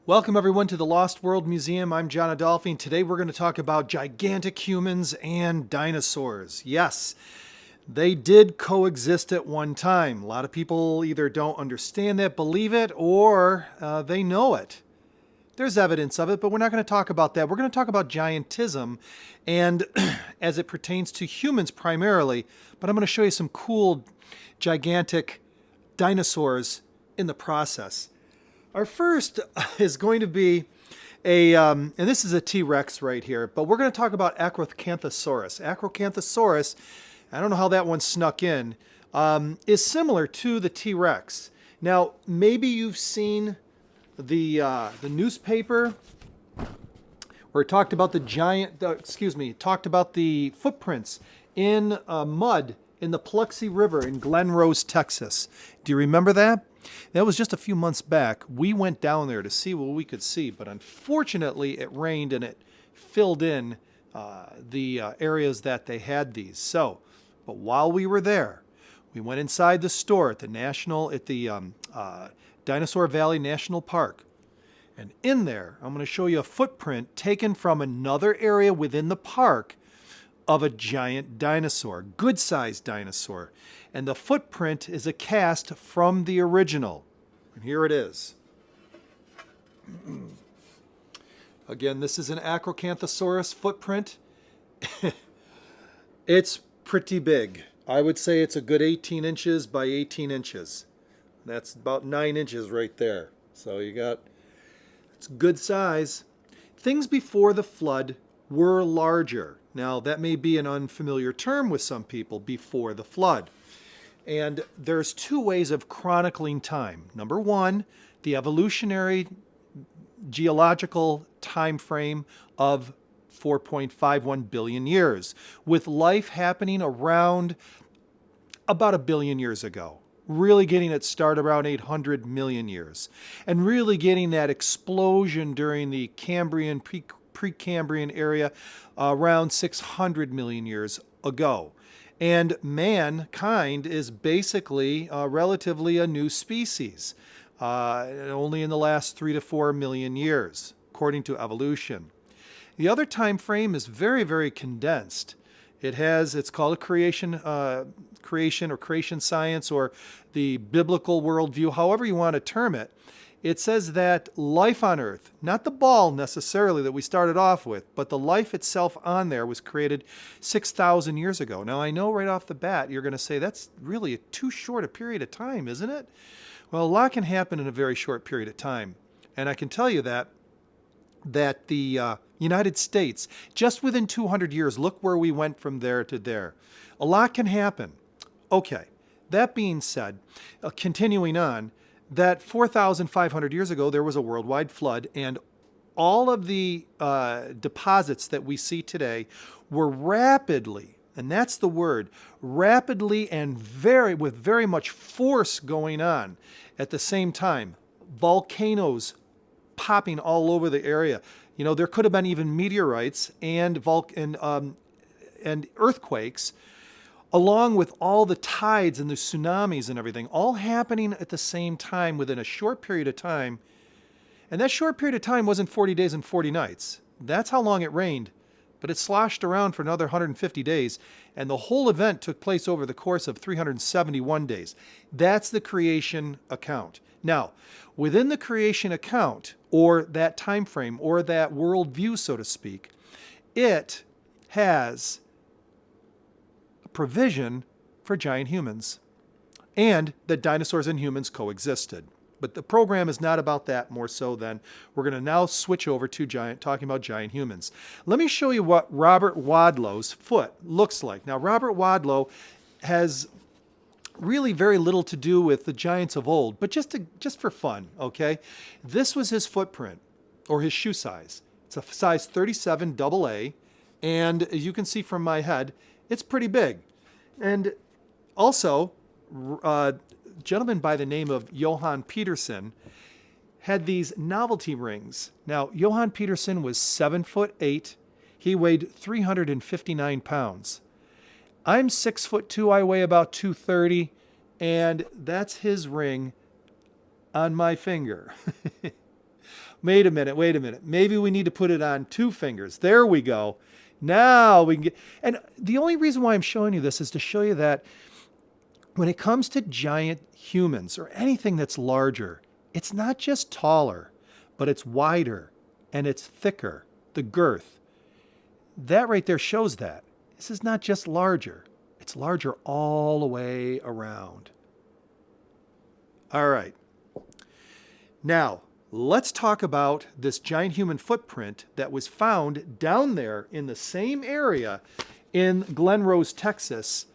Welcome everyone to the Lost World Museum. I'm John Adolphi, and today we're going to talk about gigantic humans and dinosaurs. Yes, they did coexist at one time. A lot of people either don't understand that, believe it, or they know it. There's evidence of it, but we're not going to talk about that. We're going to talk about giantism and as it pertains to humans primarily, but I'm going to show you some cool gigantic dinosaurs in the process. Our first is going to be and this is a T-Rex right here, but we're going to talk about Acrocanthosaurus. Acrocanthosaurus, I don't know how that one snuck in, is similar to the T-Rex. Now, maybe you've seen the newspaper where it talked about talked about the footprints in mud in the Paluxy River in Glen, Texas. Do you remember that? That was just a few months back. We went down there to see what we could see, but unfortunately it rained and it filled in the areas that they had these. But while we were there, we went inside the store at the Dinosaur Valley National Park. And in there, I'm going to show you a footprint taken from another area within the park of a giant dinosaur, good-sized dinosaur. And the footprint is a cast from the original. And here it is. Again, this is an Acrocanthosaurus footprint. It's pretty big. I would say it's a good 18 inches by 18 inches. That's about 9 inches right there. So it's good size. Things before the flood were larger. Now, that may be an unfamiliar term with some people, before the flood. And there's two ways of chronicling time. Number one, the evolutionary geological time frame of 4.51 billion years, with life happening around about 1 billion years ago. Really getting its start around 800 million years. And really getting that explosion during the Cambrian, Precambrian area around 600 million years ago. And mankind is basically relatively a new species, only in the last 3 to 4 million years, according to evolution. The other time frame is very, very condensed. It's called a creation or creation science, or the biblical worldview, however you want to term it. It says that life on Earth, not the ball necessarily that we started off with, but the life itself on there was created 6,000 years ago. Now, I know right off the bat you're going to say that's really too short a period of time, isn't it? Well, a lot can happen in a very short period of time. And I can tell you that the United States, just within 200 years, look where we went from there to there. A lot can happen. Okay, that being said, continuing on, that 4,500 years ago, there was a worldwide flood, and all of the deposits that we see today were rapidly, and that's the word, rapidly and with very much force going on at the same time. Volcanoes popping all over the area. You know, there could have been even meteorites and earthquakes, along with all the tides and the tsunamis and everything, all happening at the same time within a short period of time. And that short period of time wasn't 40 days and 40 nights. That's how long it rained. But it sloshed around for another 150 days, and the whole event took place over the course of 371 days. That's the creation account. Now, within the creation account, or that time frame, or that worldview, so to speak, it has provision for giant humans, and that dinosaurs and humans coexisted. But the program is not about that, more so than we're going to now switch over to talking about giant humans. Let me show you what Robert Wadlow's foot looks like. Now, Robert Wadlow has really very little to do with the giants of old, but just for fun, okay? This was his footprint, or his shoe size. It's a size 37 AA, and as you can see from my head, it's pretty big. And also, a gentleman by the name of Johann Peterson had these novelty rings. Now, Johann Peterson was 7'8". He weighed 359 pounds. I'm 6'2". I weigh about 230, and that's his ring on my finger. Wait a minute, wait a minute. Maybe we need to put it on 2 fingers. There we go. Now we can get, and the only reason why I'm showing you this is to show you that when it comes to giant humans or anything that's larger, it's not just taller, but it's wider and it's thicker, the girth. That right there shows that. This is not just larger, it's larger all the way around. All right. Now, let's talk about this giant human footprint that was found down there in the same area in Glen, Texas,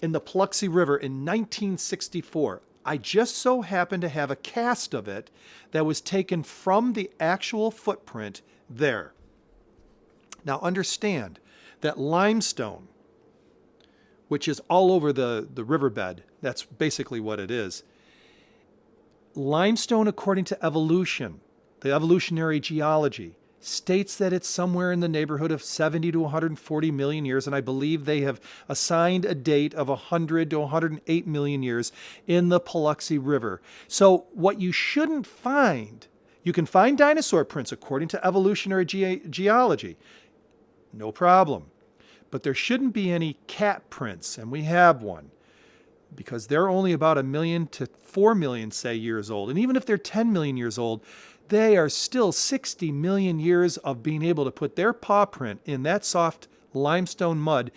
in the Paluxy River in 1964. I just so happened to have a cast of it that was taken from the actual footprint there. Now understand that limestone, which is all over the riverbed, that's basically what it is. Limestone, according to evolution, the evolutionary geology, states that it's somewhere in the neighborhood of 70 to 140 million years, and I believe they have assigned a date of 100 to 108 million years in the Paluxy River. So what you shouldn't find, you can find dinosaur prints according to evolutionary geology, no problem. But there shouldn't be any cat prints, and we have one, because they're only about 1 million to 4 million, say, years old. And even if they're 10 million years old, they are still 60 million years of being able to put their paw print in that soft limestone mud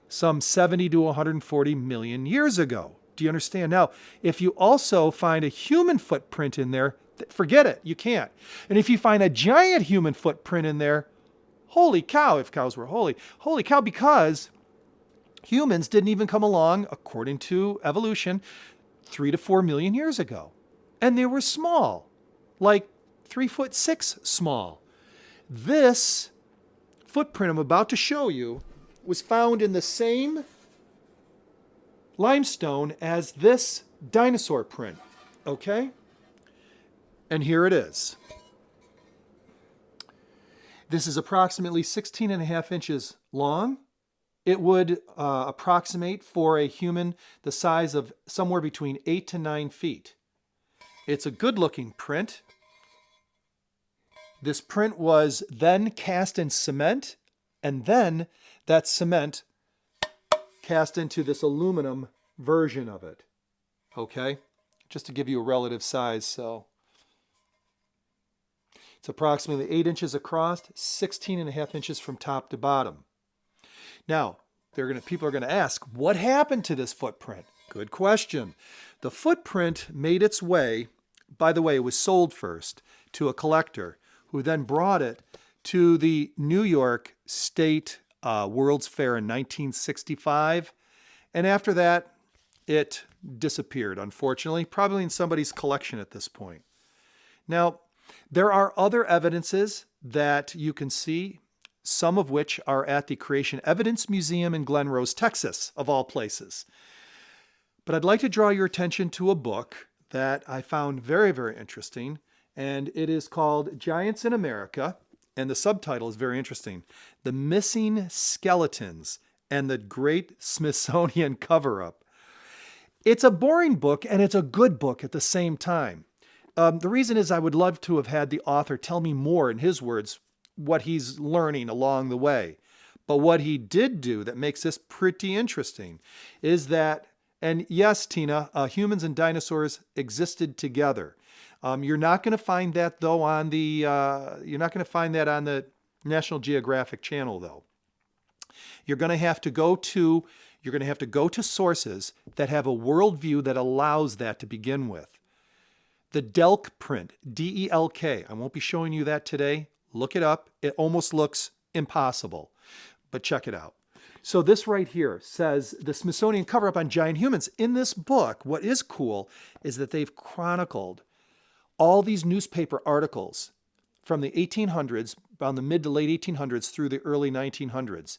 some 70 to 140 million years ago. Do you understand? Now, if you also find a human footprint in there, forget it, you can't. And if you find a giant human footprint in there, holy cow, if cows were holy cow, because humans didn't even come along, according to evolution, 3 to 4 million years ago. And they were small, like 3'6" small. This footprint I'm about to show you was found in the same limestone as this dinosaur print, okay? And here it is. This is approximately 16.5 inches long. It would approximate for a human the size of somewhere between 8 to 9 feet. It's a good-looking print. This print was then cast in cement, and then that cement cast into this aluminum version of it. Okay? Just to give you a relative size, so it's approximately 8 inches across, 16.5 inches from top to bottom. Now, people are going to ask, what happened to this footprint? Good question. The footprint made its way, by the way, it was sold first to a collector who then brought it to the New York State World's Fair in 1965. And after that, it disappeared, unfortunately, probably in somebody's collection at this point. Now, there are other evidences that you can see, some of which are at the Creation Evidence Museum in Glen, Texas, of all places. But I'd like to draw your attention to a book that I found very, very interesting, and it is called Giants in America, and the subtitle is very interesting, The Missing Skeletons and the Great Smithsonian Cover-Up. It's a boring book, and it's a good book at the same time. The reason is I would love to have had the author tell me more, in his words, what he's learning along the way. But what he did do that makes this pretty interesting is that, and yes, Tina, humans and dinosaurs existed together. You're not going to find that though on the National Geographic Channel though. You're going to have to go to sources that have a worldview that allows that to begin with. The Delk print, D-E-L-K. I won't be showing you that today. Look it up. It almost looks impossible, but check it out. So this right here says the Smithsonian cover-up on giant humans. In this book, what is cool is that they've chronicled all these newspaper articles from the 1800s, around the mid to late 1800s through the early 1900s,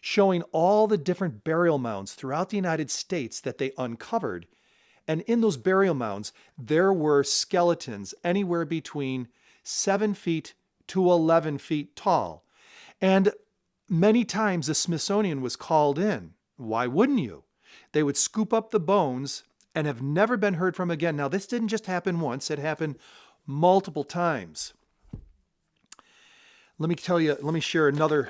showing all the different burial mounds throughout the United States that they uncovered. And in those burial mounds, there were skeletons anywhere between 7 feet to 11 feet tall. And many times the Smithsonian was called in. Why wouldn't you? They would scoop up the bones and have never been heard from again. Now, this didn't just happen once. It happened multiple times. let me share another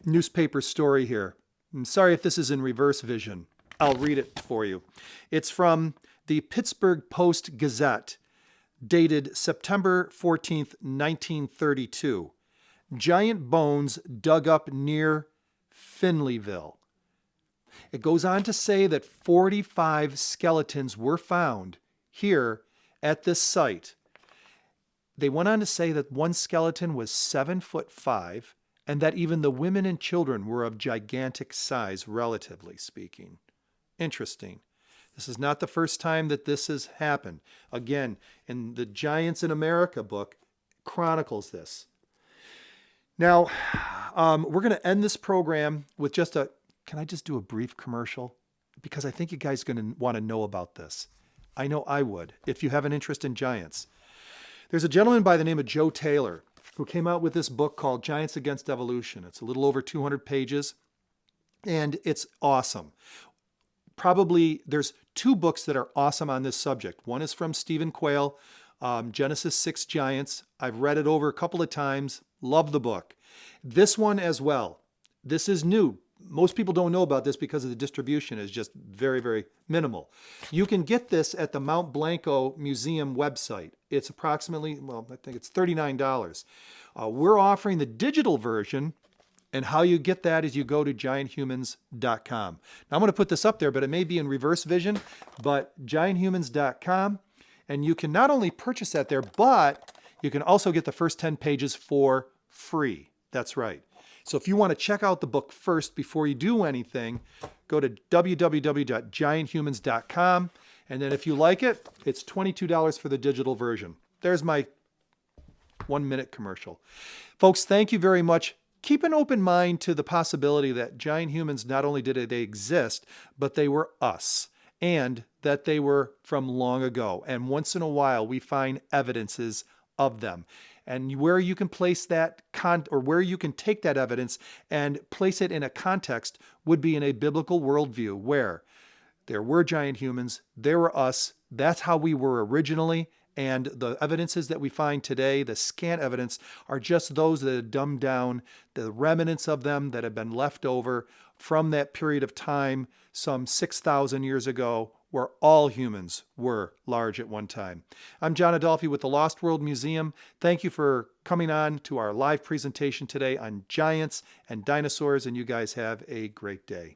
newspaper story here. I'm sorry if this is in reverse vision. I'll read it for you. It's from the Pittsburgh Post-Gazette, dated September 14th, 1932. Giant bones dug up near Finleyville. It goes on to say that 45 skeletons were found here at this site. They went on to say that one skeleton was 7'5", and that even the women and children were of gigantic size, relatively speaking. Interesting. This is not the first time that this has happened. Again, in the Giants in America book, chronicles this. Now, we're going to end this program with can I just do a brief commercial? Because I think you guys are going to want to know about this. I know I would, if you have an interest in giants. There's a gentleman by the name of Joe Taylor who came out with this book called Giants Against Evolution. It's a little over 200 pages, and it's awesome. Probably there's two books that are awesome on this subject. One is from Stephen Quayle, Genesis 6 Giants. I've read it over a couple of times. Love the book. This one as well. This is new. Most people don't know about this because of the distribution is just very, very minimal. You can get this at the Mount Blanco Museum website. It's approximately, I think it's $39. We're offering the digital version, and how you get that is you go to gianthumans.com. Now I'm going to put this up there, but it may be in reverse vision, but gianthumans.com, and you can not only purchase that there, but you can also get the first 10 pages for free. That's right. So if you want to check out the book first before you do anything, go to www.gianthumans.com. And then if you like it, it's $22 for the digital version. There's my 1-minute commercial. Folks, thank you very much. Keep an open mind to the possibility that giant humans, not only did they exist, but they were us, and that they were from long ago. And once in a while, we find evidences of them. And where you can place that where you can take that evidence and place it in a context would be in a biblical worldview where there were giant humans, there were us, that's how we were originally, and the evidences that we find today, the scant evidence, are just those that have dumbed down the remnants of them that have been left over from that period of time some 6,000 years ago, where all humans were large at one time. I'm John Adolphi with the Lost World Museum. Thank you for coming on to our live presentation today on giants and dinosaurs, and you guys have a great day.